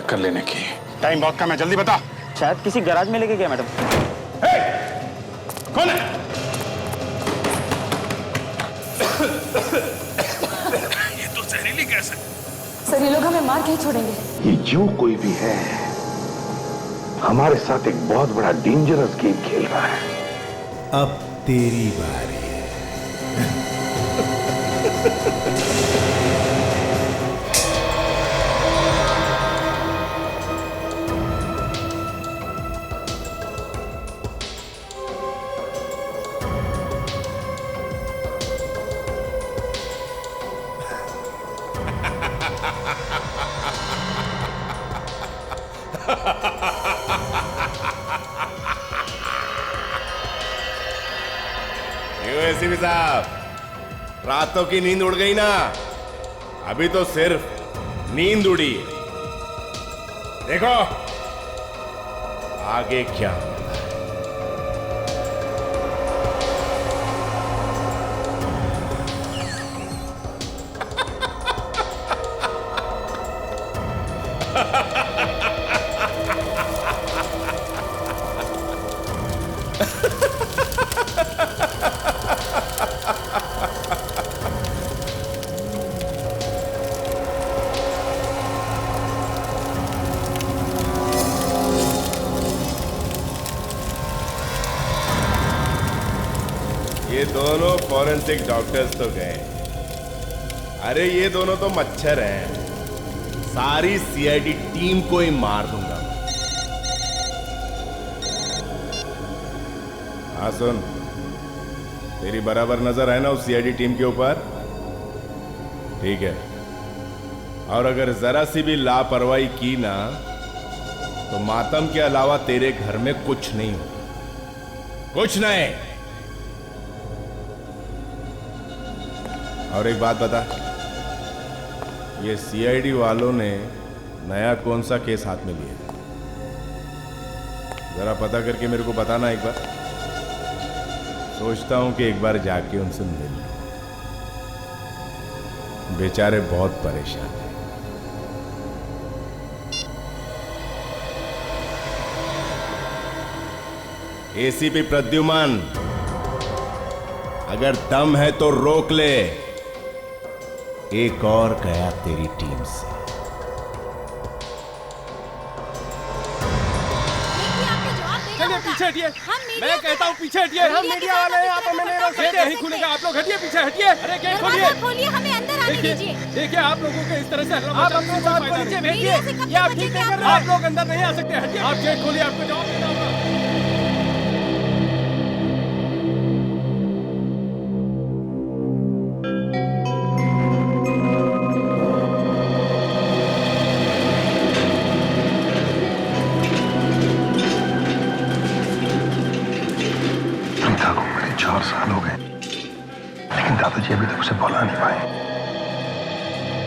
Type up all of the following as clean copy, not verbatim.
टक्कर लेने की। टाइम बहुत कम है, जल्दी बता। शायद किसी गैराज में लेके गया मैडम। कौन है? ये तो जहरीली गैस है। सर ये लोग हमें मार के ही छोड़ेंगे। ये जो कोई भी है हमारे साथ एक बहुत बड़ा डेंजरस गेम खेल रहा है। अब तेरी बारी है। एसीपी साहब, रातों की नींद उड़ गई ना? अभी तो सिर्फ नींद उड़ी है। देखो आगे क्या होता है। ये दोनों फॉरेंसिक डॉक्टर्स तो गए। अरे ये दोनों तो मच्छर हैं। सारी सीआईडी टीम को ही मार दूंगा। हाँ सुन, तेरी बराबर नजर है ना उस सीआईडी टीम के ऊपर? ठीक है। और अगर जरा सी भी लापरवाही की ना तो मातम के अलावा तेरे घर में कुछ नहीं होगा, कुछ नहीं। और एक बात बता, ये सीआईडी वालों ने नया कौन सा केस हाथ में लिया? जरा पता करके मेरे को बताना एक बार। सोचता हूं कि एक बार जाके उनसे मिल लूं। बेचारे बहुत परेशान हैं। एसीपी प्रद्युमन, अगर दम है तो रोक ले। एक और गया तेरी टीम से। पीछे हटिए। मैं कहता हूँ पीछे हटिए। हम मीडिया वाले हैं, आप हमें नहीं रोक सकते। नहीं खुलेगा, आप लोग हटिए, पीछे हटिए। अरे गेट खोलिए, हमें अंदर आने दीजिए। देखिए आप लोगों के इस तरह से आप अपने साथ को नीचे भेजिए। ये आप ठीक नहीं कर रहे। आप लोग अंदर नहीं आ सकते, हटिए। आप गेट खोलिए, आपको जवाब देना होगा। प्रीता को मरे 4 साल हो गए, लेकिन दादाजी अभी तक उसे बुला नहीं पाए।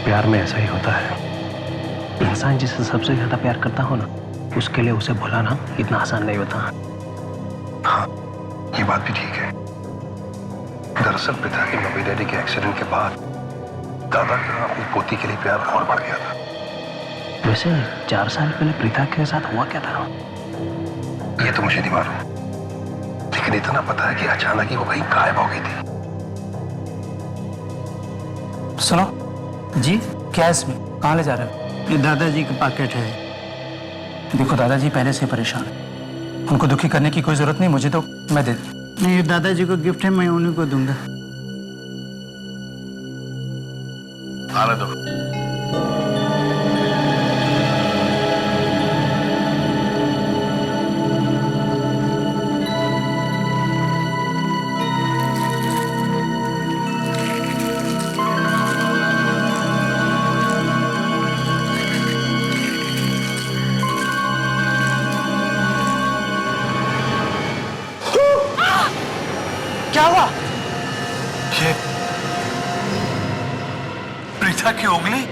प्यार में ऐसा ही होता है, इंसान जिसे सबसे ज्यादा प्यार करता हो ना, उसके लिए उसे भुलाना इतना आसान नहीं होता। हाँ, ये बात भी ठीक है। दरअसल पिता के मम्मी डैडी के एक्सीडेंट के बाद दादा का अपनी पोती के लिए प्यार और बढ़ गया था। वैसे 4 साल पहले प्रीता के साथ हुआ क्या था, ये तो मुझे नहीं मालूम, लेकिन इतना पता है कि अचानक ही वो कहीं गायब हो गई थी। सुनो जी, क्या है इसमें, कहाँ ले जा रहे हो? ये दादाजी का पैकेट है। देखो दादाजी पहले से परेशान है, उनको दुखी करने की कोई जरूरत नहीं, मुझे तो मैं दे। नहीं, ये दादाजी को गिफ्ट है, मैं उन्हीं को दूंगा। आने दो। क्या हुआ? ये प्रीता की उंगली।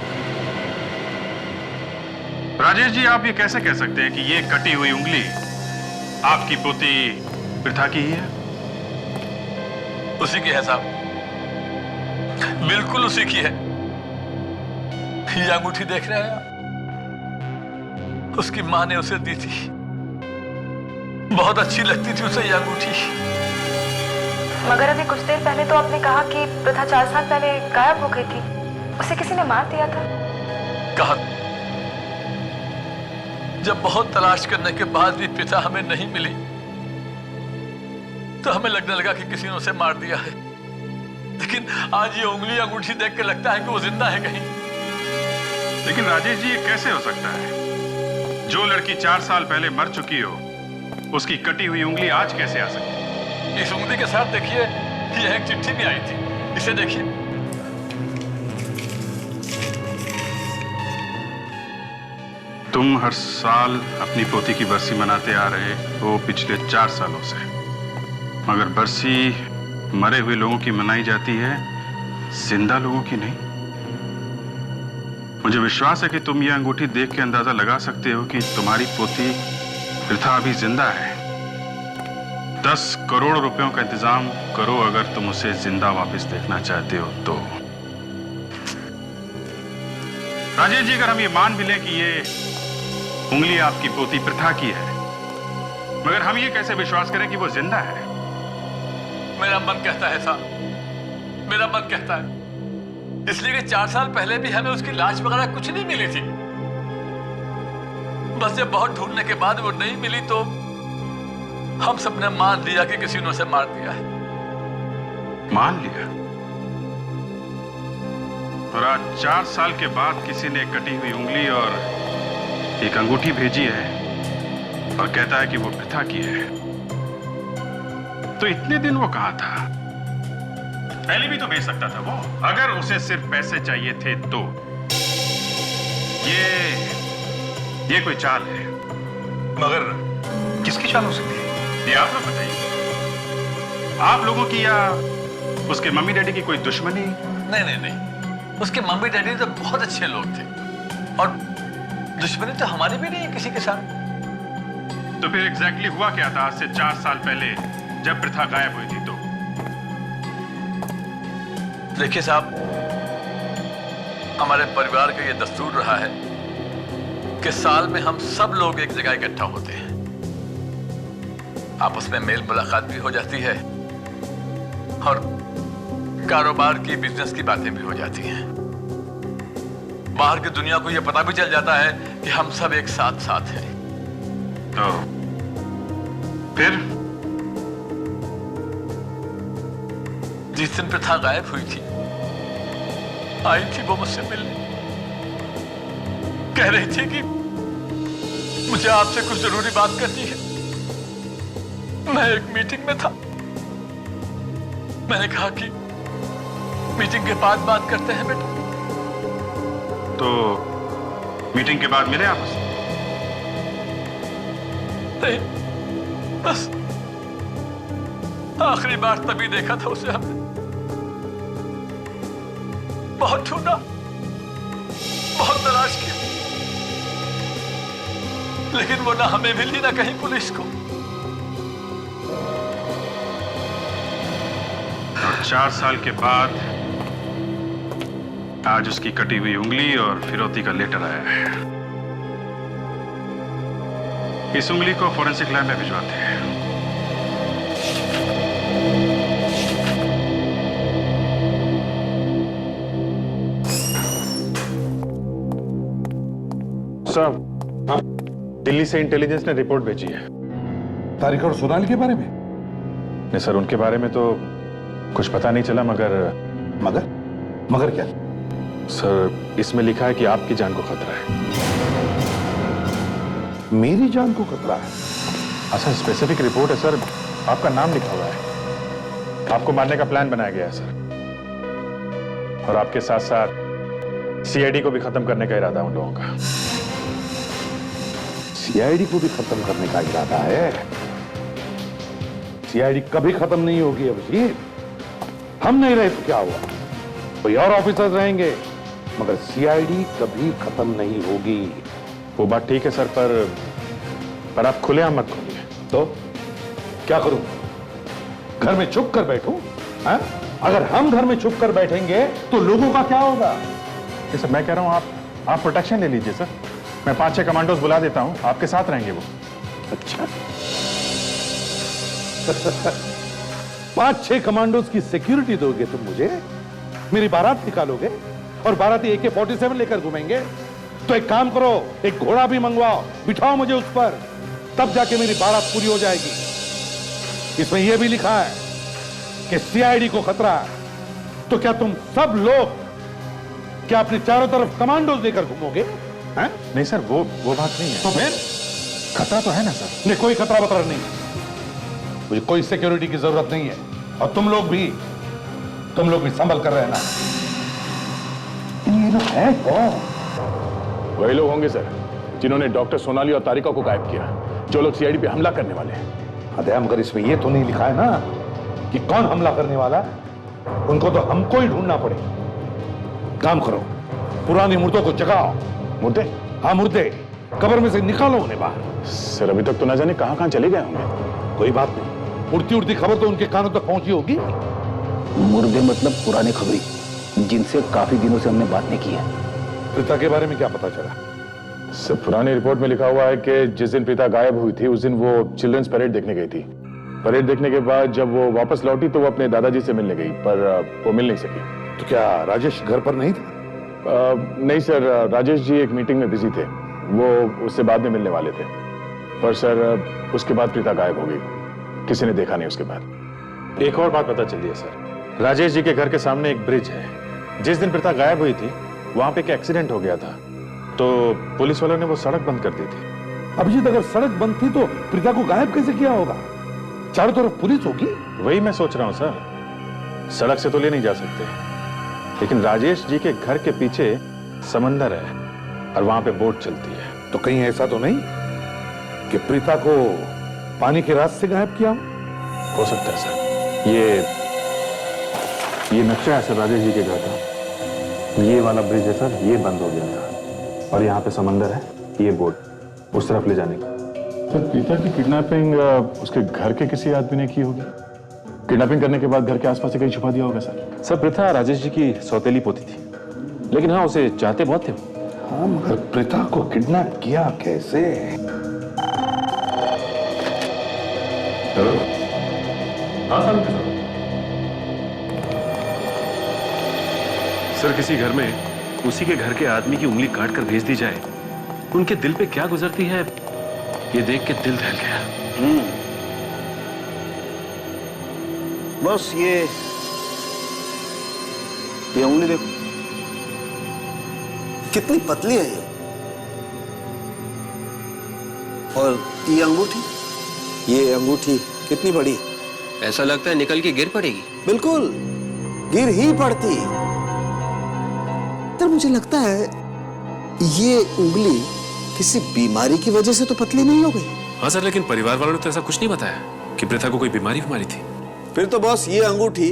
राजेश जी, आप ये कैसे कह सकते हैं कि ये कटी हुई उंगली आपकी पोती प्रीता की ही है? उसी की है साहब, बिल्कुल उसी की है। ये अंगूठी देख रहे हैं आप? उसकी माँ ने उसे दी थी। बहुत अच्छी लगती थी उसे ये अंगूठी। मगर अभी कुछ देर पहले तो आपने कहा कि प्रथा 4 साल पहले गायब हो गई थी। उसे किसी ने मार दिया था। कहा जब बहुत तलाश करने के बाद भी पिता हमें नहीं मिली तो हमें लगने लगा कि किसी ने उसे मार दिया है। लेकिन आज ये उंगली अंगूठी देख के लगता है कि वो जिंदा है कहीं। लेकिन राजेश जी, ये कैसे हो सकता है? जो लड़की 4 साल पहले मर चुकी हो, उसकी कटी हुई उंगली आज कैसे आ सकती है? इस उंगली के साथ देखिए, ये एक चिट्ठी भी आई थी। इसे देखिए। तुम हर साल अपनी पोती की बरसी मनाते आ रहे हो पिछले 4 सालों से, मगर बरसी मरे हुए लोगों की मनाई जाती है, जिंदा लोगों की नहीं। मुझे विश्वास है कि तुम यह अंगूठी देख के अंदाजा लगा सकते हो कि तुम्हारी पोती प्रथा अभी जिंदा है। 10 करोड़ रुपयों का इंतजाम करो अगर तुम उसे जिंदा वापस देखना चाहते हो तो। राजेश जी, अगर हम ये मान भी लें कि ये उंगली आपकी पोती प्रथा की है, मगर हम ये कैसे विश्वास करें कि वो जिंदा है? मेरा मन कहता है साहब, मेरा मन कहता है इसलिए कि 4 साल पहले भी हमें उसकी लाश वगैरह कुछ नहीं मिली थी। बस जब बहुत ढूंढने के बाद वो नहीं मिली तो हम सबने मान लिया कि किसी ने उसे मार दिया है। मान लिया? और आज 4 साल के बाद किसी ने कटी हुई उंगली और एक अंगूठी भेजी है और कहता है कि वो प्रथा की है। तो इतने दिन वो कहां था? पहले भी तो भेज सकता था वो, अगर उसे सिर्फ पैसे चाहिए थे तो। ये कोई चाल है। मगर किसकी चाल हो सकती है? ये आप लोग बताइए। आप लोगों की या उसके मम्मी डैडी की कोई दुश्मनी? नहीं, उसके मम्मी डैडी तो बहुत अच्छे लोग थे और दुश्मनी तो हमारी भी नहीं है किसी के साथ। तो फिर एग्जैक्टली हुआ क्या था आज से 4 साल पहले जब प्रथा गायब हुई थी? तो देखिए साहब, हमारे परिवार का ये दस्तूर रहा है कि साल में हम सब लोग एक जगह इकट्ठा होते हैं। आपस में मेल मुलाकात भी हो जाती है और कारोबार की, बिजनेस की बातें भी हो जाती हैं। बाहर की दुनिया को यह पता भी चल जाता है कि हम सब एक साथ हैं। तो फिर जिस दिन प्रथा गायब हुई थी, आई थी वो मुझसे मिलने। कह रही थी कि मुझे आपसे कुछ जरूरी बात करनी है। मैं एक मीटिंग में था। मैंने कहा कि मीटिंग के बाद बात करते हैं बेटा। तो मीटिंग के बाद मिले आप उससे? नहीं, बस आखिरी बार तभी देखा था उसे हमने। बहुत ढूंढा, बहुत तलाश किया, लेकिन वो ना हमें मिली ना कहीं पुलिस को। और 4 साल के बाद आज उसकी कटी हुई उंगली और फिरौती का लेटर आया है। इस उंगली को फोरेंसिक लैब में भिजवाते हैं। सर, हाँ? दिल्ली से इंटेलिजेंस ने रिपोर्ट भेजी है। तारिक और सोनाली के बारे में? नहीं सर, उनके बारे में तो कुछ पता नहीं चला, मगर क्या? सर, इसमें लिखा है कि आपकी जान को खतरा है। मेरी जान को खतरा है? अच्छा, स्पेसिफिक रिपोर्ट है सर, आपका नाम लिखा हुआ है। आपको मारने का प्लान बनाया गया है सर, और आपके साथ साथ सीआईडी को भी खत्म करने का इरादा उन लोगों का। सीआईडी को भी खत्म करने का इरादा है? सीआईडी कभी खत्म नहीं होगी अभिजीत। हम नहीं रहे तो क्या हुआ, कोई और ऑफिसर्स रहेंगे, मगर सीआईडी कभी खत्म नहीं होगी। वो बात ठीक है सर, पर आप खुलेआम मत खोलिए। तो क्या करूं? घर में चुप कर बैठूं? अगर हम घर में चुप कर बैठेंगे तो लोगों का क्या होगा? सर, मैं कह रहा हूं आप प्रोटेक्शन ले लीजिए सर। मैं 5-6 कमांडोज बुला देता हूं, आपके साथ रहेंगे वो। अच्छा 5-6 कमांडोज की सिक्योरिटी दोगे तुम मुझे? मेरी बारात निकालोगे और बाराती AK-47 लेकर घूमेंगे? तो एक काम करो, एक घोड़ा भी मंगवाओ, बिठाओ मुझे उस पर, तब जाके मेरी बारात पूरी हो जाएगी। इसमें यह भी लिखा है कि CID को खतरा है। तो क्या तुम सब लोग क्या अपने चारों तरफ कमांडोज लेकर घूमोगे? हैं? नहीं सर, वो बात नहीं है। तो फिर खतरा तो है ना सर? नहीं, कोई खतरा बतरा नहीं, मुझे कोई सिक्योरिटी की जरूरत नहीं है। और तुम लोग भी संभल कर रहना। ये लोग है कौन? वही लोग होंगे सर जिन्होंने डॉक्टर सोनाली और तारिका को गायब किया, जो लोग CID पे हमला करने वाले हैं। अरे मगर इसमें ये तो नहीं लिखा है ना कि कौन हमला करने वाला है। उनको तो हमको ही ढूंढना पड़ेगा। काम करो, पुरानी मुर्दों को जगाओ। मुर्दे? हाँ मुर्दे, कब्र में से निकालो उन्हें बाहर। सर अभी तक तो ना जाने कहां चले गए होंगे। कोई बात नहीं, उड़ती उड़ती खबर तो उनके कानों तक पहुंची होगी। मुर्दे मतलब पुराने खबरी, जिनसे काफी दिनों से हमने बात नहीं की है। प्रीता के बारे में क्या पता चला? सर पुरानी रिपोर्ट में लिखा हुआ है कि जिस दिन प्रीता गायब हुई थी उस दिन वो चिल्ड्रंस परेड देखने गई थी। परेड देखने के बाद जब वो वापस लौटी तो वो अपने दादाजी से मिलने गई, पर वो मिल नहीं सकी। तो क्या राजेश घर पर नहीं था? नहीं सर, राजेश जी एक मीटिंग में बिजी थे, वो उससे बाद में मिलने वाले थे। पर सर उसके बाद प्रीता गायब हो गई, किसी ने देखा नहीं उसके बाद। एक और बात पता चली है सर, राजेश जी के घर के सामने एक ब्रिज है। जिस दिन प्रीता गायब हुई थी वहां पे एक एक्सीडेंट हो गया था, तो पुलिस वालों ने वो सड़क बंद कर दी थी। अभिजीत, अगर सड़क बंद थी तो प्रीता को गायब कैसे किया होगा? चारों तरफ पुलिस होगी। वही मैं सोच रहा हूं सर, सड़क से तो ले नहीं जा सकते, लेकिन राजेश जी के घर के पीछे समंदर है और वहां पे बोट चलती है। तो कहीं ऐसा तो नहीं कि प्रीता को पानी के रास्ते से गायब किया हो सकता है सर। ये नक्शा है सर राजेश जी के घर का। ये वाला ब्रिज है सर, ये बंद हो गया था और यहाँ पे समंदर है, ये बोट उस तरफ ले जाने का। सर प्रीता की किडनैपिंग उसके घर के किसी आदमी ने की होगी। किडनैपिंग करने के बाद घर के आसपास से कहीं छुपा दिया होगा सर। सर प्रीता राजेश जी की सौतेली पोती थी, लेकिन हाँ उसे चाहते बहुत थे। हाँ मगर प्रीता को किडनैप किया कैसे? हाँ सर किसी घर में उसी के घर के आदमी की उंगली काट कर भेज दी जाए, उनके दिल पे क्या गुजरती है, ये देख के दिल दहल गया। बस ये उंगली देखो कितनी पतली है ये, और ये अंगूठी कितनी बड़ी है। ऐसा लगता है निकल के गिर पड़ेगी। बिल्कुल गिर ही पड़ती। तो मुझे लगता है ये उंगली किसी बीमारी की वजह से तो पतली नहीं हो गई। हाँ सर, लेकिन परिवार वालों ने तो ऐसा कुछ नहीं बताया कि प्रीता को कोई बीमारी थी। फिर तो बॉस ये अंगूठी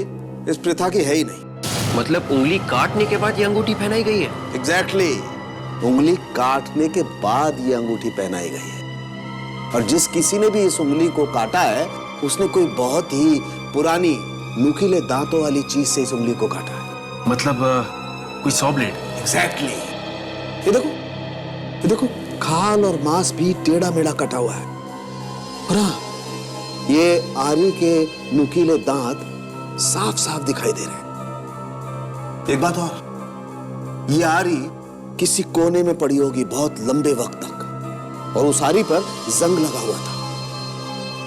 इस प्रथा की है ही नहीं। मतलब उंगली काटने के बाद ये अंगूठी पहनाई गई है? एग्जैक्टली, उंगली काटने के बाद ये अंगूठी पहनाई गई है। और जिस किसी ने भी इस उंगली को काटा है उसने कोई बहुत ही पुरानी नुकीले दांतों वाली चीज से इस उंगली को काटा है। मतलब कोई सॉ ब्लेड? एग्जैक्टली। ये देखो खाल और मांस भी टेढ़ा मेढ़ा कटा हुआ है। और हाँ, ये आरी के नुकीले दांत साफ साफ दिखाई दे रहे हैं। एक बात और, ये आरी किसी कोने में पड़ी होगी बहुत लंबे वक्त तक, और उस आरी पर जंग लगा हुआ था।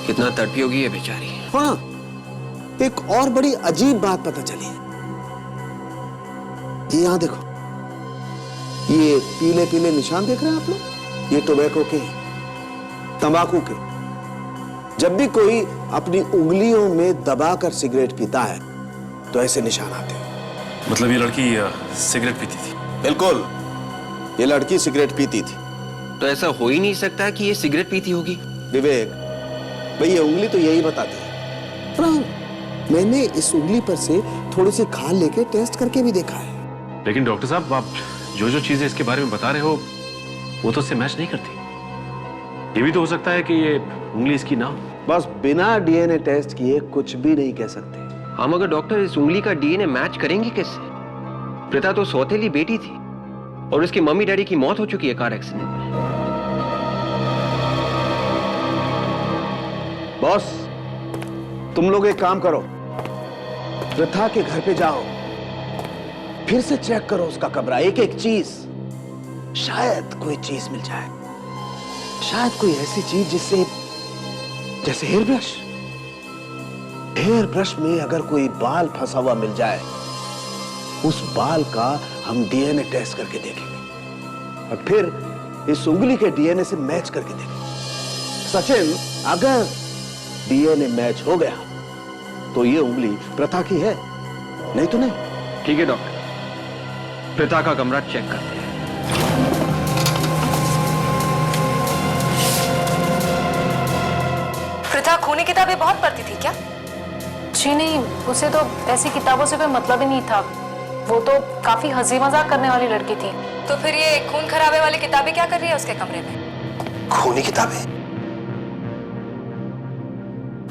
कितना तड़पी होगी ये बेचारी। हाँ, एक और बड़ी अजीब बात पता चली है। ये यहां देखो, ये पीले पीले निशान देख रहे हैं आप लोग, ये टोबैको के, तंबाकू के। जब भी कोई अपनी उंगलियों में दबाकर सिगरेट पीता है तो ऐसे निशान आते हैं। मतलब ये लड़की सिगरेट पीती थी? बिल्कुल, ये लड़की सिगरेट पीती थी। तो ऐसा हो ही नहीं सकता कि ये सिगरेट पीती होगी। विवेक भाई, ये उंगली तो यही बताती है। पर मैंने इस उंगली पर से थोड़ी सी खाल लेके टेस्ट करके भी देखा है। लेकिन डॉक्टर साहब, आप जो जो चीजें इसके बारे में बता रहे हो वो तो उससे मैच नहीं करती। ये भी तो हो सकता है कि ये उंगली इसकी ना हो। बस बिना डीएनए टेस्ट किए कुछ भी नहीं कह सकते। हाँ, मगर डॉक्टर इस उंगली का डीएनए मैच करेंगे कैसे? प्रीता तो सौतेली बेटी थी और उसकी मम्मी डैडी की मौत हो चुकी है कार एक्सीडेंट में। बॉस, तुम लोग एक काम करो, प्रथा के घर पे जाओ, फिर से चेक करो उसका कमरा, एक एक चीज, शायद कोई चीज मिल जाए, शायद कोई ऐसी चीज जिससे, जैसे हेयर ब्रश। हेयर ब्रश में अगर कोई बाल फंसा हुआ मिल जाए, उस बाल का हम डीएनए टेस्ट करके देखेंगे और फिर इस उंगली के डीएनए से मैच करके देखेंगे। सचिन, अगर डीएनए मैच हो गया तो ये उंगली प्रथा की है, नहीं तो नहीं। ठीक है डॉक्टर, प्रथा का कमरा चेक करते हैं। प्रथा खूनी किताबें बहुत पढ़ती थी क्या? जी नहीं, उसे तो ऐसी किताबों से कोई मतलब ही नहीं था। वो तो काफी हंसी मजाक करने वाली लड़की थी। तो फिर ये खून खराबे वाली किताबें क्या कर रही है उसके कमरे में? खूनी किताबें?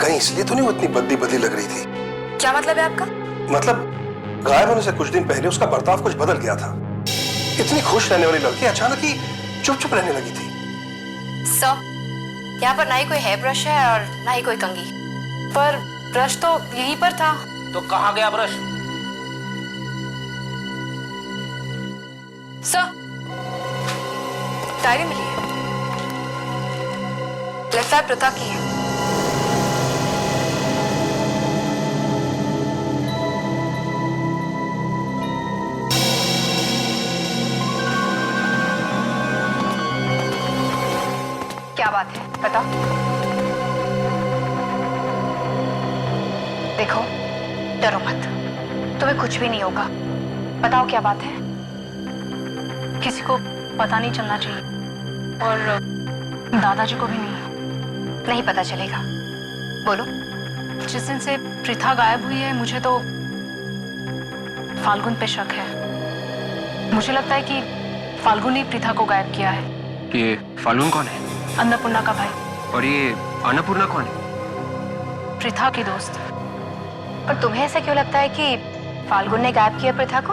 कहीं इसलिए तो नहीं वो इतनी बदली बदली लग रही थी? क्या मतलब है आपका? मतलब गायब होने से कुछ दिन पहले उसका बर्ताव कुछ बदल गया था। इतनी खुश रहने वाली लड़की अचानक ही चुप चुप रहने लगी थी। सर, यहाँ पर ना ही कोई हेयर ब्रश है और ना ही कोई कंघी। पर ब्रश तो यहीं पर था। तो कहाँ गया ब्रश? सर, डायरी मिली है, लगता है प्रथा की है। क्या बात है, बताओ। देखो, डरो मत, तुम्हें कुछ भी नहीं होगा। बताओ क्या बात है। किसी को पता नहीं चलना चाहिए और दादाजी को भी नहीं पता चलेगा। बोलो। जिस दिन से प्रथा गायब हुई है, मुझे तो फाल्गुन पे शक है। मुझे लगता है कि फाल्गुन ही प्रथा को गायब किया है। ये फाल्गुन कौन है? अन्नपूर्णा का भाई। और ये अन्नपूर्णा कौन है? प्रथा की दोस्त। पर तुम्हें ऐसा क्यों लगता है कि फाल्गुन ने गायब किया प्रथा को?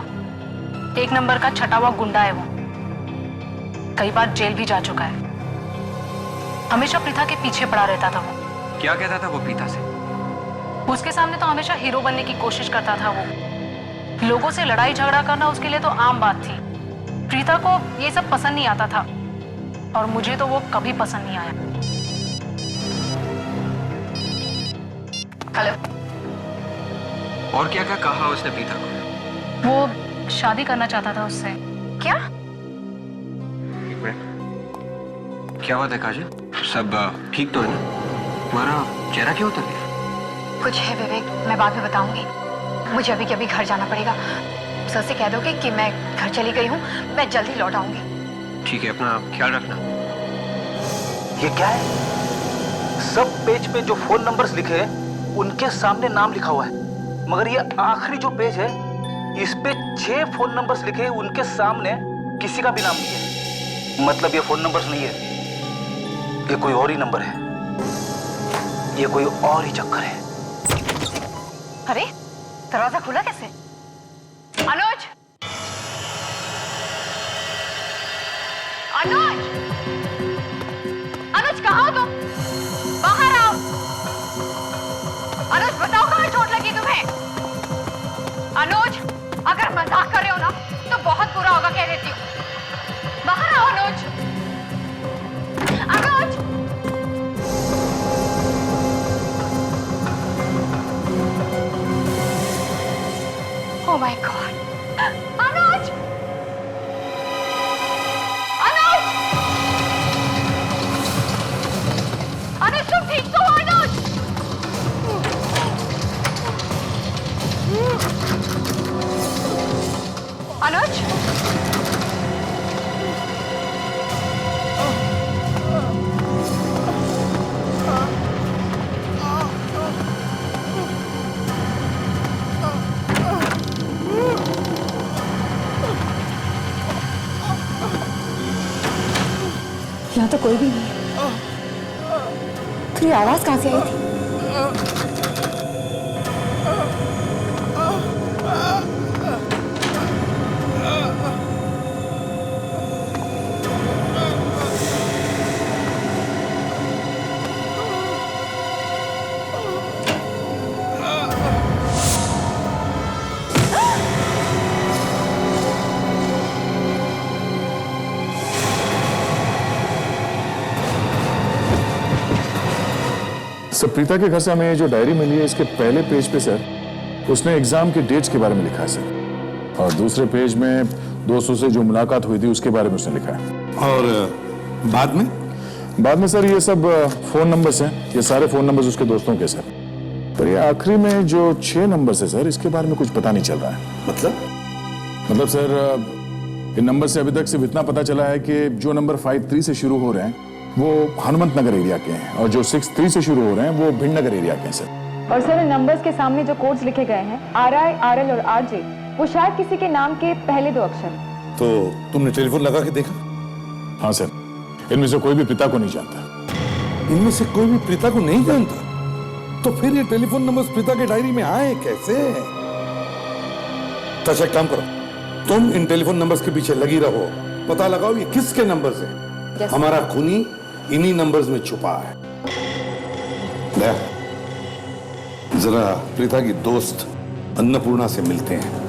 एक नंबर का छटा हुआ गुंडा है वो, कई बार जेल भी जा चुका है। हमेशा प्रथा के पीछे पड़ा रहता था वो। क्या कहता था वो प्रथा से? उसके सामने तो हमेशा हीरो बनने की कोशिश करता था वो। लोगों से लड़ाई झगड़ा करना उसके लिए तो आम बात थी। प्रथा को ये सब पसंद नहीं आता था और मुझे तो वो कभी पसंद नहीं आया। हेलो। और क्या क्या कहा उसने प्रथा को? वो शादी करना चाहता था उससे। क्या? क्या बात है काजल? सब ठीक तो है ना? तुम्हारा चेहरा क्यों उतर गया? कुछ है विवेक, मैं बाद में बताऊंगी। मुझे अभी के अभी घर जाना पड़ेगा। सर से कह दोगे कि मैं घर चली गई हूँ, मैं जल्दी लौट आऊंगी। ठीक है, अपना ख्याल रखना। ये क्या है? सब पेज पे जो फोन नंबर्स लिखे हैं उनके सामने नाम लिखा हुआ है, मगर ये आखिरी जो पेज है इस पे 6 फोन नंबर्स लिखे हैं, उनके सामने किसी का भी नाम नहीं है। मतलब ये फोन नंबर्स नहीं है, ये कोई और ही नंबर है, ये कोई और ही चक्कर है। अरे, दरवाजा खुला कैसे? अनुज! अनुज! अनुज, कहाँ हो तुम? बाहर आओ। अनुज, बताओ कहाँ चोट लगी तुम्हें? अनुज, अगर मजाक कर रहे हो ना तो बहुत बुरा होगा, कह देती हूँ। बाहर आओ अनुज। अनुज! Oh my God! अनुज! अनुज! अनुज, तुम ठीक तो हो अनुज? अनुज? यहाँ तो कोई भी नहीं है। तो ये आवाज कहाँ से आई थी? सर प्रीता के घर से हमें जो डायरी मिली है इसके पहले पेज पे सर उसने एग्जाम के डेट्स के बारे में लिखा है सर, और दूसरे पेज में दोस्तों से जो मुलाकात हुई थी उसके बारे में उसने लिखा है। और बाद में सर ये सब फोन नंबर्स हैं, ये सारे फोन नंबर्स उसके दोस्तों के सर, पर ये आखिरी में जो 6 नंबर्स है सर इसके बारे में कुछ पता नहीं चल रहा है। मतलब सर इन नंबर से अभी तक सिर्फ इतना पता चला है कि जो नंबर 53 से शुरू हो रहे हैं वो हनुमत नगर एरिया के हैं और जो 63 से शुरू हो रहे हैं वो भिंडनगर एरिया के हैं सर। और सर इन नंबर्स के सामने जो कोड्स लिखे गए हैं RI, RL और RJ वो शायद किसी के नाम के पहले 2 अक्षर। तो तुमने टेलीफोन लगा के देखा? हाँ सर, इनमें से कोई भी प्रीता को नहीं जानता। इनमें से कोई भी प्रीता को नहीं जानता? तो फिर ये टेलीफोन नंबर्स प्रीता के डायरी में आए कैसे? तो एक काम करो, तुम इन टेलीफोन नंबर्स के पीछे लगी रहो, पता लगाओ ये किसके नंबर्स हैं। हमारा खूनी इन्हीं नंबर्स में छुपा है। जरा प्रीता की दोस्त अन्नपूर्णा से मिलते हैं।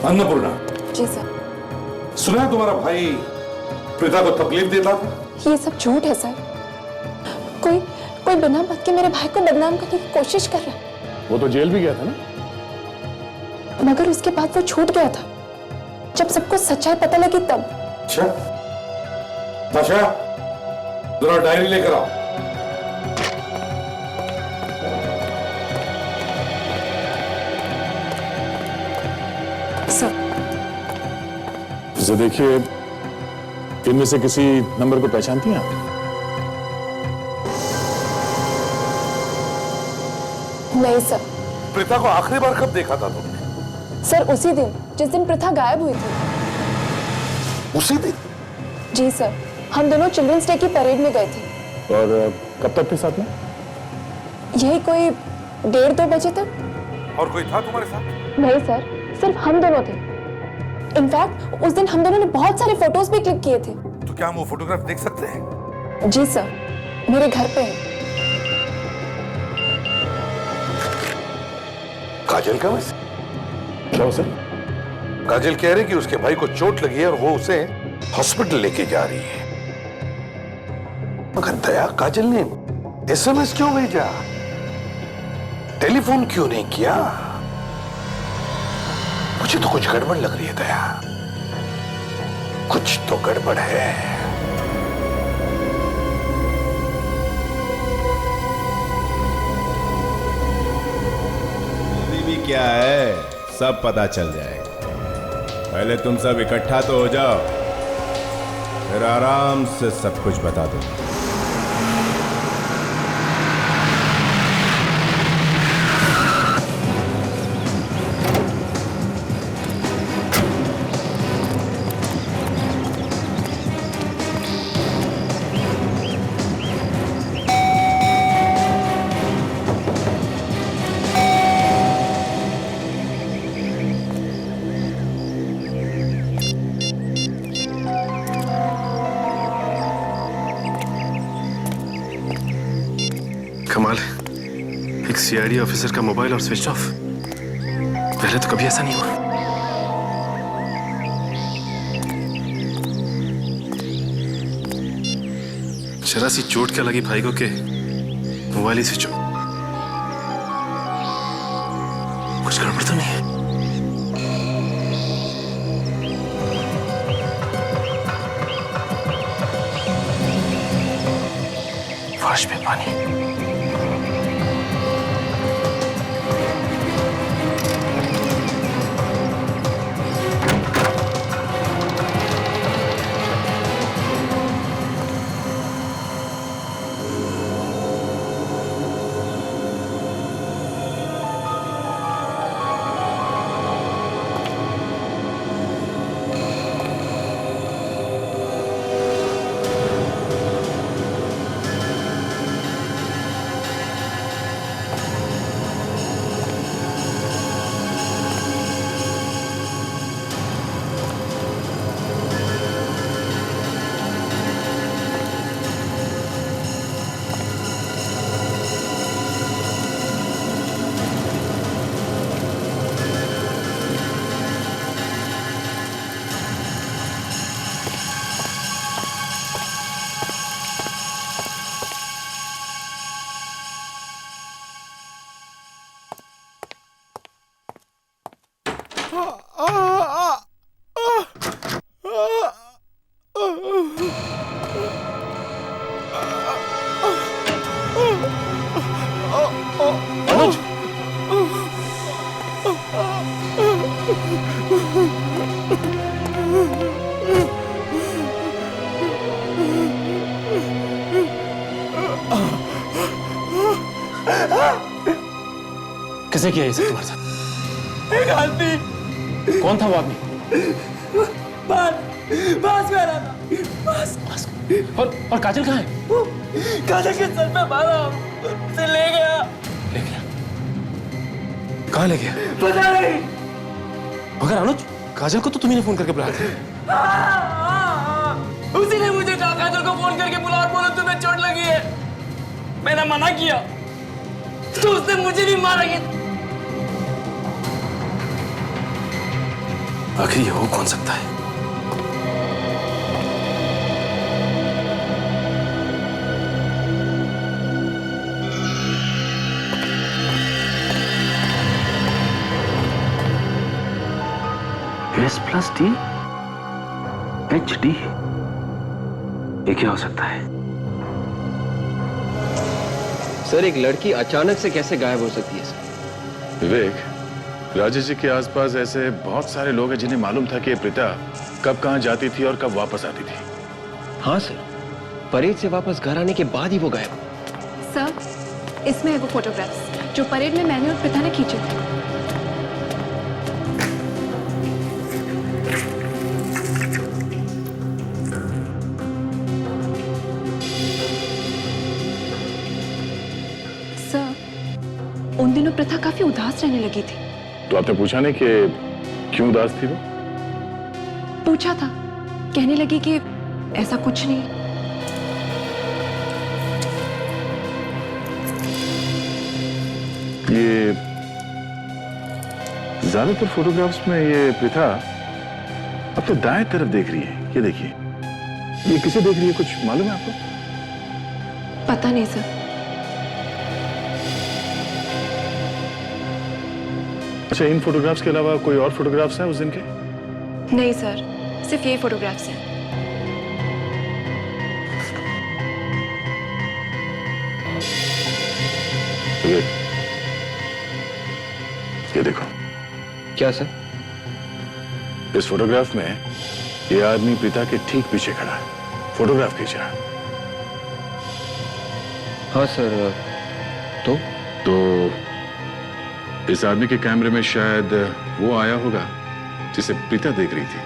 अन्नपूर्णा जी सर। सुना है तुम्हारा भाई प्रीता को तकलीफ देता था? ये सब झूठ है सर। कोई बिना बात के मेरे भाई को बदनाम करने की कोशिश कर रहा है। वो तो जेल भी गया था ना? मगर उसके बाद वो छूट गया था जब सबको सच्चाई पता लगी तब। अच्छा ताशा, जरा डायरी लेकर आओ। सर इसे देखिए, इनमें से किसी नंबर को पहचानती हैं आप? नहीं सर। प्रीता को आखिरी बार कब देखा था तुमने? सर उसी दिन जिस दिन प्रथा गायब हुई थी। उसी दिन? जी सर, हम दोनों चिल्ड्रंस डे की परेड में गए थे। और कब तक थे साथ में? यही कोई 1:30-2 बजे तक। और कोई था तुम्हारे साथ? नहीं सर, सिर्फ हम दोनों थे। इनफैक्ट उस दिन हम दोनों ने बहुत सारे फोटोज भी क्लिक किए थे। तो क्या हम वो फोटोग्राफ देख सकते हैं? जी सर, मेरे घर पे है। काजल का वैसे? क्या सर? काजल कह रही कि उसके भाई को चोट लगी है और वो उसे हॉस्पिटल लेके जा रही है। मगर दया, काजल ने SMS क्यों भेजा? टेलीफोन क्यों नहीं किया? मुझे तो कुछ गड़बड़ लग रही है दया, कुछ तो गड़बड़ है। भी क्या है सब पता चल जाएगा। पहले तुम सब इकट्ठा तो हो जाओ, फिर आराम से सब कुछ बता दूंगा। कमाल है, एक CID ऑफिसर का मोबाइल और स्विच ऑफ। पहले तो कभी ऐसा नहीं हुआ। जरा सी चोट क्या लगी भाई को के मोबाइल ही स्विच ऑफ। कुछ गड़बड़ तो नहीं है? फर्श पे पानी। अनुज, किसे किया ये सब तुम्हारे साथ? एक आदमी। कौन था वो आदमी? बास में आ रहा था। बास। और काजल कहाँ है? काजल के सर पे मारा, उसे ले गया। ले गया? कहाँ ले गया? पता नहीं। मगर अनुज, काजल को तो तुम्ही ने फोन करके बुलाया था। उसी ने मुझे कहा काजल को फोन करके बुला और बोलो तुम्हें चोट लगी है। मैंने मना किया तो उसने मुझे भी मारा। आखिर ये हो कौन सकता है? S+D HD, ये क्या हो सकता है? सर, एक लड़की अचानक से कैसे गायब हो सकती है सर? विवेक, राजेश जी के आसपास ऐसे बहुत सारे लोग हैं जिन्हें मालूम था कि प्रीता कब कहां जाती थी और कब वापस आती थी। हाँ सर, परेड से वापस घर आने के बाद ही वो गायब। सर, इसमें है वो फोटोग्राफ्स जो परेड में मैंने और प्रीता ने खींचे थे। सर, उन दिनों प्रथा काफी उदास रहने लगी थी। तो आपने पूछा नहीं कि क्यों उदास थी वो? पूछा था, कहने लगी कि ऐसा कुछ नहीं। ये ज्यादातर फोटोग्राफ्स में ये प्रीता अब तो दाएं तरफ देख रही है। ये देखिए, ये किसे देख रही है, कुछ मालूम है आपको? पता नहीं सर। अच्छा, इन फोटोग्राफ्स के अलावा कोई और फोटोग्राफ्स हैं उस दिन के? नहीं सर, सिर्फ ये फोटोग्राफ्स हैं। ये देखो। क्या सर? इस फोटोग्राफ में ये आदमी प्रीता के ठीक पीछे खड़ा है, फोटोग्राफ खींच रहा है। हाँ सर। तो इस आदमी के कैमरे में शायद वो आया होगा जिसे प्रीता देख रही थी।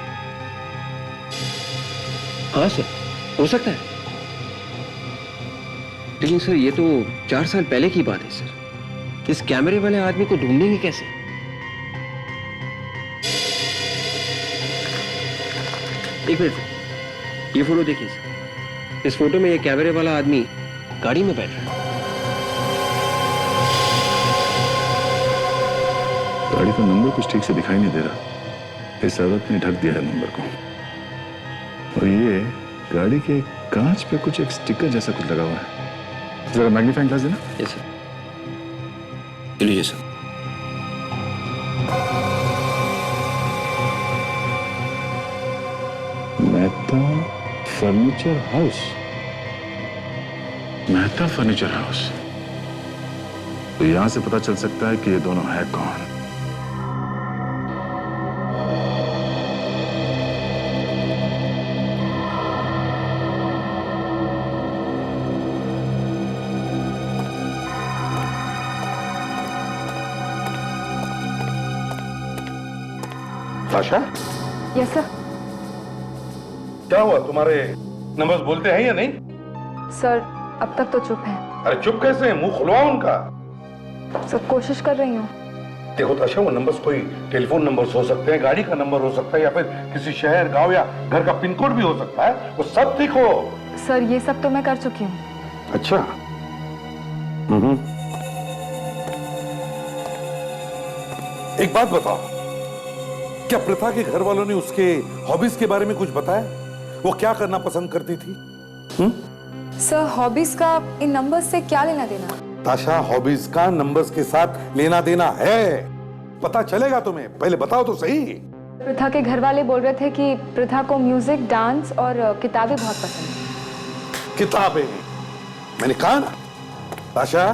हाँ सर, हो सकता है। लेकिन सर, ये तो 4 साल पहले की बात है सर। इस कैमरे वाले आदमी को ढूंढेंगे कैसे? एक मिनट, ये फोटो देखिए सर। इस फोटो में ये कैमरे वाला आदमी गाड़ी में बैठ रहा है। गाड़ी का नंबर कुछ ठीक से दिखाई नहीं दे रहा। इस औरत ने ढक दिया है नंबर को। और ये गाड़ी के कांच पे कुछ एक स्टिकर जैसा कुछ लगा हुआ है। जरा मैग्नीफाइंग ग्लास देना। Yes sir. लीजिए sir. Mehta furniture house. Mehta furniture house. तो यहां से पता चल सकता है कि ये दोनों है कौन। आशा, यस सर। क्या हुआ? तुम्हारे नंबर्स बोलते हैं या नहीं? सर, अब तक तो चुप है। अरे चुप कैसे हैं? मुंह खुलवाओ उनका। सर, कोशिश कर रही हूँ। देखो ताशा, वो नंबर्स कोई टेलीफोन नंबर्स हो सकते हैं, गाड़ी का नंबर हो सकता है, या फिर किसी शहर, गांव या घर का पिन कोड भी हो सकता है। वो सब ठीक हो। सर, ये सब तो मैं कर चुकी हूँ। अच्छा। एक बात बताओ, क्या प्रथा के घर वालों ने उसके हॉबीज के बारे में कुछ बताया? वो क्या करना पसंद करती थी? सर, हॉबीज का इन नंबर्स से क्या लेना देना? ताशा, हॉबीज का नंबर्स के साथ लेना देना है। पता चलेगा तुम्हें, पहले बताओ तो सही। प्रथा के घर वाले बोल रहे थे कि प्रथा को म्यूजिक, डांस और किताबें बहुत पसंद है। किताबें? मैंने कहा ना आशा,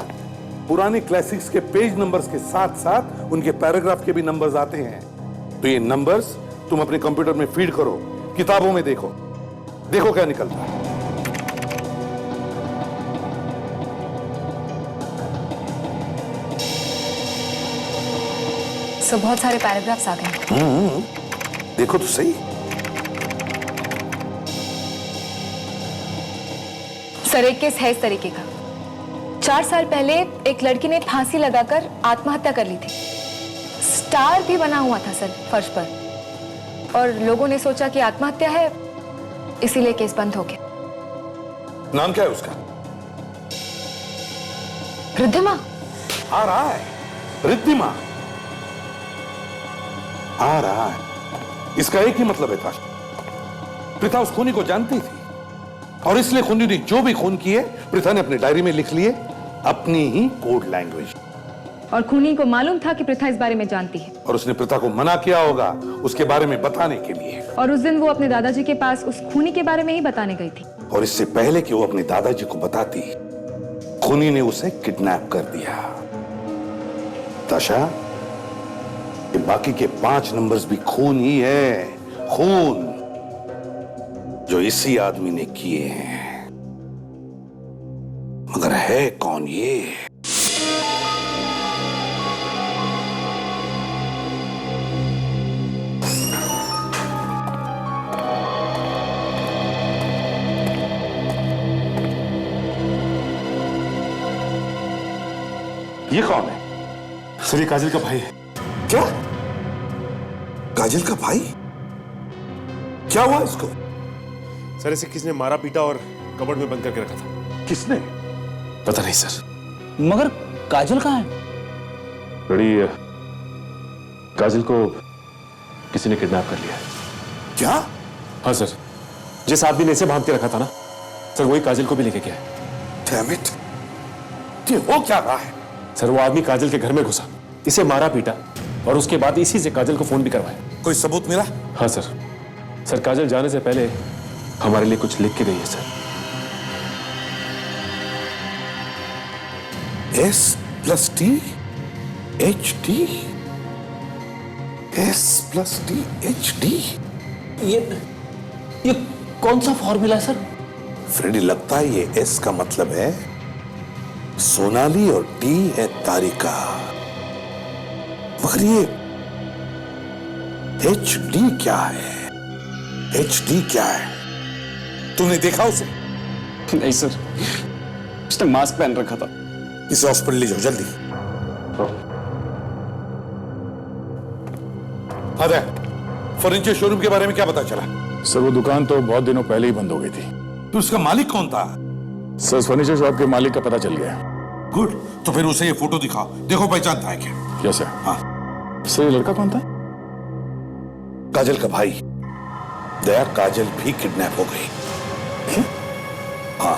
पुराने क्लासिक्स के पेज नंबर्स के साथ साथ उनके पैराग्राफ के भी नंबर्स आते हैं। तो ये नंबर्स तुम अपने कंप्यूटर में फीड करो, किताबों में देखो, देखो क्या निकलता है। सो बहुत सारे पैराग्राफ्स आ गए। देखो तो सही। सर एक केस है इस तरीके का। 4 साल पहले एक लड़की ने फांसी लगाकर आत्महत्या कर ली थी। स्टार भी बना हुआ था सर फर्श पर, और लोगों ने सोचा कि आत्महत्या है, इसीलिए केस बंद हो गया। नाम क्या है उसका? रिद्धिमा। आ रहा है, रिद्धिमा आ रहा है। इसका एक ही मतलब है था, प्रथा उस खूनी को जानती थी और इसलिए खूनी ने जो भी खून किए प्रथा ने अपनी डायरी में लिख लिए, अपनी ही कोड लैंग्वेज। और खूनी को मालूम था कि प्रथा इस बारे में जानती है, और उसने प्रथा को मना किया होगा उसके बारे में बताने के लिए। और उस दिन वो अपने दादाजी के पास उस खूनी के बारे में ही बताने गई थी। और इससे पहले कि वो अपने दादाजी को बताती, खूनी ने उसे किडनैप कर दिया। ताशा, ये बाकी के 5 नंबर्स भी खून ही है, खून जो इसी आदमी ने किए हैं। मगर है कौन ये? ये कौन है? सर ये काजल का भाई है। क्या? काजल का भाई? क्या हुआ इसको? सर इसे किसने मारा पीटा और कबर्ड में बंद करके रखा था। किसने? पता नहीं सर। मगर काजल कहाँ है? बड़ी काजल को किसी ने किडनैप कर लिया है। क्या? हाँ सर, जिस आदमी ने इसे बांध के रखा था ना सर, वही काजल को भी लेके गया है। Damn it! ये हो क्या रहा है? सर वो आदमी काजल के घर में घुसा, इसे मारा पीटा और उसके बाद इसी से काजल को फोन भी करवाया। कोई सबूत मिला? हाँ सर। सर काजल जाने से पहले हमारे लिए कुछ लिख के गई है sir. S+T HD S+T HD ये कौन सा फॉर्मूला है सर? फ्रेडी, लगता है ये S का मतलब है सोनाली और T है तारिका। मगर ये HD क्या है? HD क्या है? तूने देखा उसे? नहीं सर, उसने मास्क पहन रखा था। इसे हॉस्पिटल ले जाओ जल्दी। हाँ, फर्नीचर शोरूम के बारे में क्या पता चला? सर वो दुकान तो बहुत दिनों पहले ही बंद हो गई थी। तो उसका मालिक कौन था? सर फर्नीचर शॉप के मालिक का पता चल गया। गुड, तो फिर उसे ये फोटो दिखाओ, देखो पहचानता है क्या? Yes sir. हाँ सर ये लड़का कौन था? काजल का भाई। दया, काजल भी किडनैप हो गई। हाँ।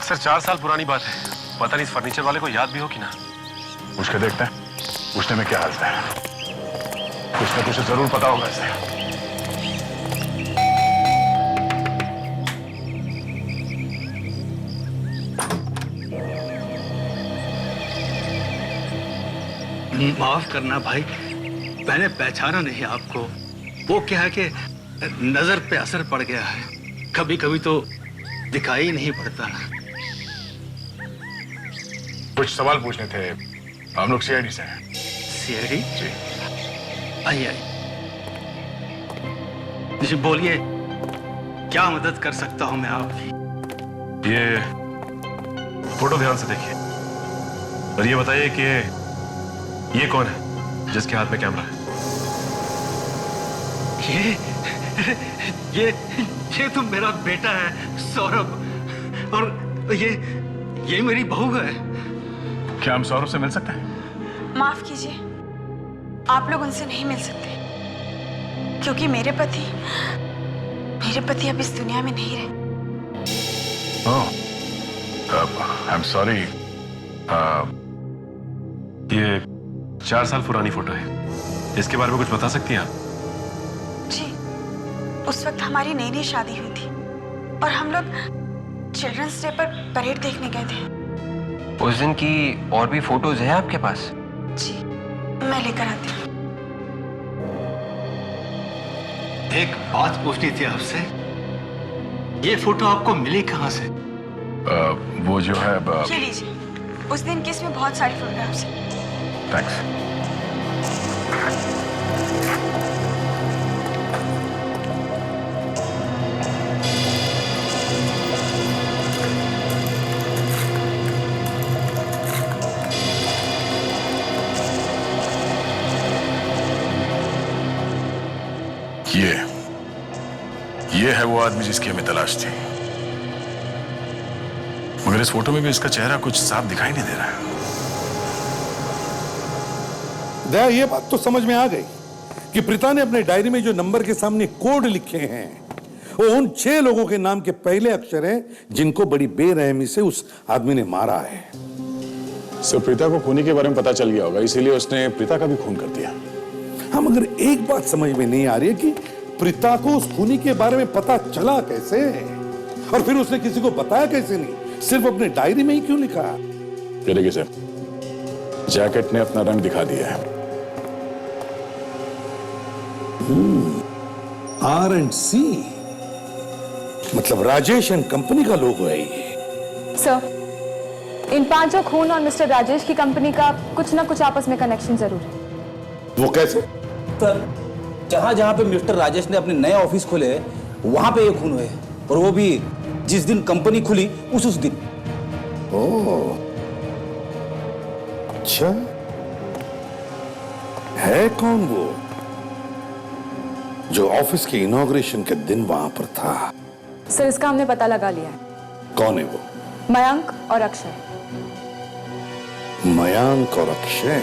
सर 4 साल पुरानी बात है, पता नहीं इस फर्नीचर वाले को याद भी हो कि ना। पूछ के देखते हैं पूछने में क्या हालत है। कुछ ना कुछ जरूर पता होगा इसे। माफ करना भाई, मैंने पहचाना नहीं आपको। वो क्या है कि नजर पे असर पड़ गया है, कभी कभी तो दिखाई नहीं पड़ता। कुछ सवाल पूछने थे, हम लोग सीआईडी से हैं। सीआईडी? जी। आइए आइए जी, बोलिए क्या मदद कर सकता हूं मैं आपकी? ये फोटो ध्यान से देखिए और ये बताइए कि ये कौन है जिसके हाथ में कैमरा है? ये तो मेरा बेटा है सौरभ, और ये मेरी बहू है। क्या हम सौरभ से मिल सकते हैं? माफ कीजिए, आप लोग उनसे नहीं मिल सकते। क्योंकि मेरे पति अब इस दुनिया में नहीं रहे। I am sorry. ये 4 साल पुरानी फोटो है, इसके बारे में कुछ बता सकती हैं आप? जी, उस वक्त हमारी नई नई शादी हुई थी और हम लोग चिल्ड्रंस डे पर परेड देखने गए थे। उस दिन की और भी फोटोज हैं आपके पास? जी, मैं लेकर आती हूँ। एक बात पूछनी थी आपसे, ये फोटो आपको मिली कहाँ से? वो जो है ये लीजिए, उस दिन की इसमें बहुत सारी फोटोग्राफ्स हैं। थैंक्स। ये है वो आदमी जिसकी हमें तलाश थी, मगर इस फोटो में भी इसका चेहरा कुछ साफ दिखाई नहीं दे रहा है। दया, ये बात तो समझ में आ गई कि प्रीता ने अपने डायरी में जो नंबर के सामने कोड लिखे हैं वो उन 6 लोगों के नाम के पहले अक्षर हैं जिनको बड़ी बेरहमी से उस आदमी ने मारा है। सर, प्रीता को खूनी के बारे में पता चल गया होगा, इसीलिए उसने प्रीता का भी खून कर दिया। हाँ, मगर एक बात समझ में नहीं आ रही है कि प्रीता को उस खूनी के बारे में पता चला कैसे, और फिर उसने किसी को बताया कैसे नहीं, सिर्फ अपने डायरी में ही क्यों लिखा? ये देखिए सर, जैकेट ने अपना रंग दिखा दिया है। R&C, मतलब राजेश एंड कंपनी का लोगो है ये। सर, इन 5 खून और मिस्टर राजेश की कंपनी का कुछ ना कुछ आपस में कनेक्शन जरूर है। वो कैसे? सर, जहां जहां पे मिस्टर राजेश ने अपने नए ऑफिस खोले वहां पे ये खून हुए, और वो भी जिस दिन कंपनी खुली उस दिन। ओह, अच्छा, है कौन वो जो ऑफिस के इनॉग्रेशन के दिन वहां पर था? सर, इसका हमने पता लगा लिया है। कौन है वो? मयंक और अक्षय। मयंक और अक्षय?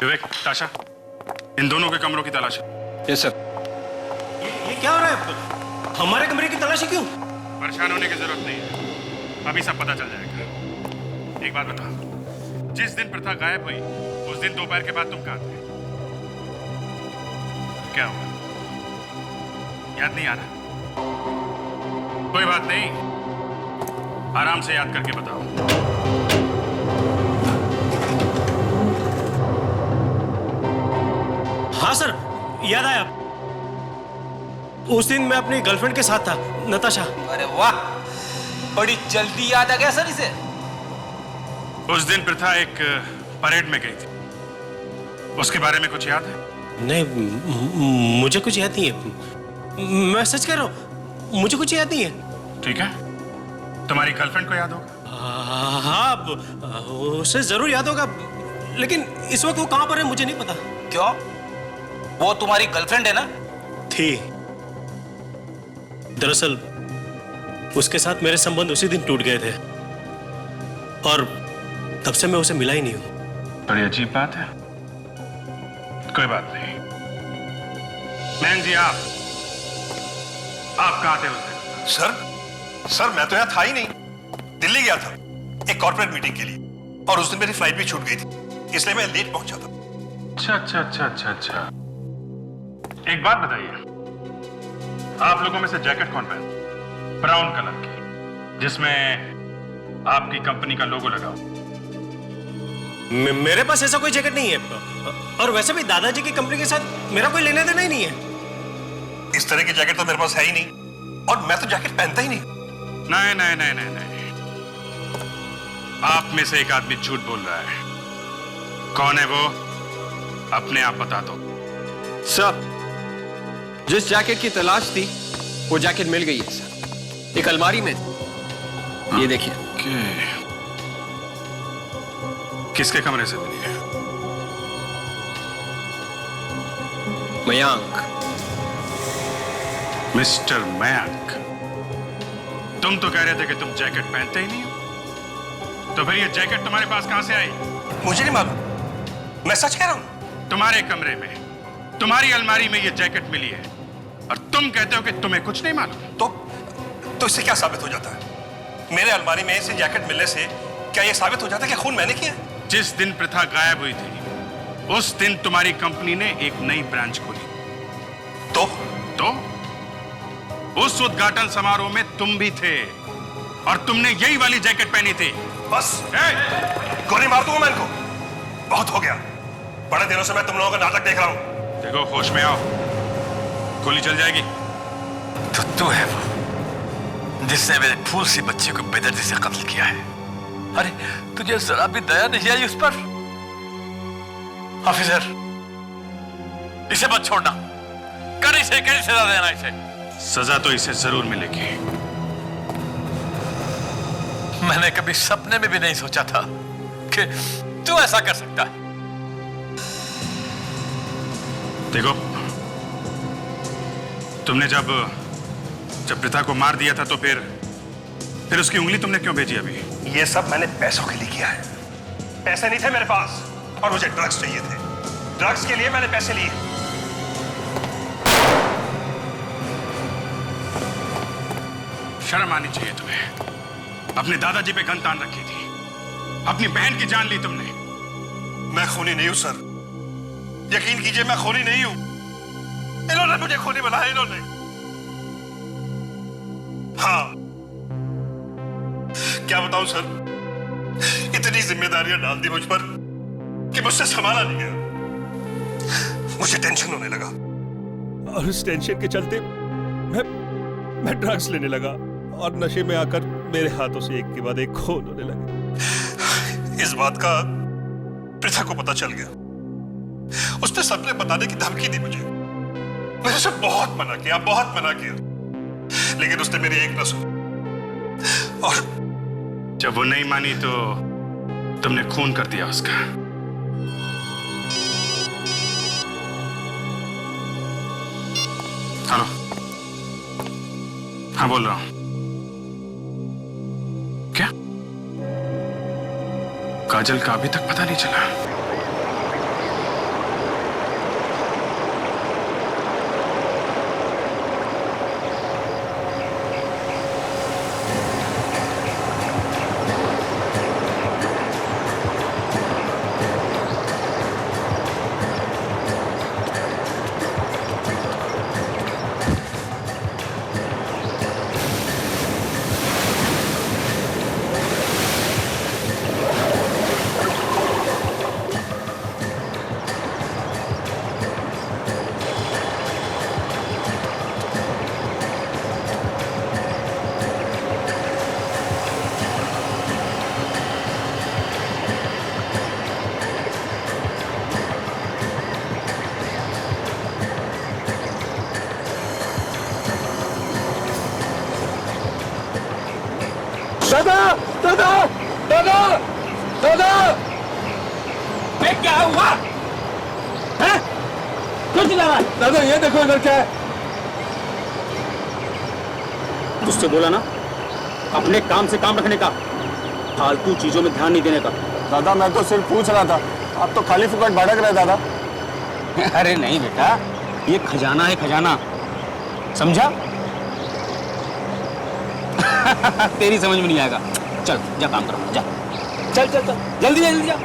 विवेक, ताशा, इन दोनों के कमरों की तलाश है। Yes sir. ये क्या हो रहा है? हमारे कमरे की तलाशी क्यों? परेशान होने की जरूरत नहीं है, अभी सब पता चल जाएगा। एक बात बता, जिस दिन प्रथा गायब हुई उस दिन दोपहर के बाद तुम कहाँ थे? क्या हुआ? याद नहीं आ रहा? कोई बात नहीं, आराम से याद करके बताओ। हाँ सर, याद आया। उस दिन मैं अपनी गर्लफ्रेंड के साथ था, नताशा। अरे वाह, बड़ी जल्दी याद आ गया सर इसे। उस दिन प्रथा एक परेड में गई थी, उसके बारे में कुछ याद है? नहीं, मुझे कुछ याद नहीं है। मैं सच कह रहा हूँ, मुझे कुछ याद नहीं है। ठीक है, तुम्हारी गर्लफ्रेंड को याद होगा? हाँ, उसे जरूर याद होगा, लेकिन इस वक्त वो कहाँ पर है मुझे नहीं पता। क्यों? वो तुम्हारी गर्लफ्रेंड है ना? थी। दरअसल उसके साथ मेरे संबंध उसी दिन टूट गए थे, और तब से मैं उसे मिला ही नहीं हूं। बड़ी अजीब बात है। कोई बात नहीं। मयंक जी, आप कहाँ थे उस दिन? सर मैं तो यहाँ था ही नहीं, दिल्ली गया था एक कॉर्पोरेट मीटिंग के लिए, और उस दिन मेरी फ्लाइट भी छूट गई थी, इसलिए मैं लेट पहुंचा था। अच्छा। एक बात बताइए, आप लोगों में से जैकेट कौन पहनता? ब्राउन कलर की, जिसमें आपकी कंपनी का लोगो लगा हो। मेरे पास ऐसा कोई जैकेट नहीं है, और वैसे भी दादाजी की कंपनी के साथ मेरा कोई लेना देना ही नहीं है। इस तरह की जैकेट तो मेरे पास है ही नहीं, और मैं तो जैकेट पहनता ही नहीं। नहीं, आप में से एक आदमी झूठ बोल रहा है। कौन है वो? अपने आप बता दो। सर, जिस जैकेट की तलाश थी वो जैकेट मिल गई है सर, एक अलमारी में। ये देखिए। किसके कमरे से मिली है? मयंक। मिस्टर मयंक, तुम तो कह रहे थे कि तुम जैकेट पहनते ही नहीं हो, तो फिर ये जैकेट तुम्हारे पास कहां से आई? मुझे नहीं मालूम, मैं सच कह रहा हूं। तुम्हारे कमरे में तुम्हारी अलमारी में ये जैकेट मिली है और तुम कहते हो कि तुम्हें कुछ नहीं मालूम। तो इससे क्या साबित हो जाता है? मेरे अलमारी में से जैकेट मिलने से क्या यह साबित हो जाता है कि खून मैंने किया? जिस दिन प्रथा गायब हुई थी उस दिन तुम्हारी कंपनी ने एक नई ब्रांच खोली। तो उस उद्घाटन समारोह में तुम भी थे और तुमने यही वाली जैकेट पहनी थी। बस गोली मार दूंगा मैं इनको। बहुत हो गया। बड़े दिनों से मैं तुम लोगों का नाटक देख रहा हूं। देखो होश में आओ, गोली चल जाएगी। तो तू है वो जिसने मेरे फूल सी बच्ची को बेदर्दी से कत्ल किया है। अरे तुझे जरा भी दया नहीं आई उस पर? ऑफिसर, इसे मत छोड़ना। कर इसे, कैसी सजा देना इसे? सजा तो इसे जरूर मिलेगी। मैंने कभी सपने में भी नहीं सोचा था कि तू ऐसा कर सकता है। देखो, तुमने जब प्रीता को मार दिया था तो फिर उसकी उंगली तुमने क्यों भेजी अभी? ये सब मैंने पैसों के लिए किया है। पैसे नहीं थे मेरे पास और मुझे ड्रग्स चाहिए थे। ड्रग्स के लिए मैंने पैसे लिए। शर्म आनी चाहिए तुम्हें। अपने दादाजी पे गन तान रखी थी, अपनी बहन की जान ली तुमने। मैं खूनी नहीं हूं सर, यकीन कीजिए मैं खूनी नहीं हूं। इन्होंने मुझे खूनी बनाया, इन्होंने। हाँ, क्या बताऊं सर, इतनी जिम्मेदारियां डाल दी मुझ पर कि मुझसे संभाला नहीं गया। मुझे टेंशन होने लगा और उस टेंशन के चलते मैं ड्रग्स लेने लगा और नशे में आकर मेरे हाथों से एक के बाद एक खून होने लगे। इस बात का प्रीता को पता चल गया। उसने सबने बताने की धमकी दी मुझे। मैंने उसे बहुत मना किया, लेकिन उसने मेरी एक न सुनी। और जब वो नहीं मानी तो तुमने खून कर दिया उसका। हेलो, हाँ बोल रहा हूं। क्या काजल का अभी तक पता नहीं चला? दादा! क्या हुआ? हैं? क्यों चिल्ला रहा है? दादा ये देखो इधर क्या है? तुझसे बोला ना अपने काम से काम रखने का, फालतू चीजों में ध्यान नहीं देने का। दादा मैं तो सिर्फ पूछ रहा था, आप तो खाली फुकट भड़क रहे दादा। अरे नहीं बेटा, ये खजाना है, खजाना, समझा? तेरी समझ में नहीं आएगा। चल जा काम करो, जा। चल चल चल, जल्दी जा, जल्दी जा।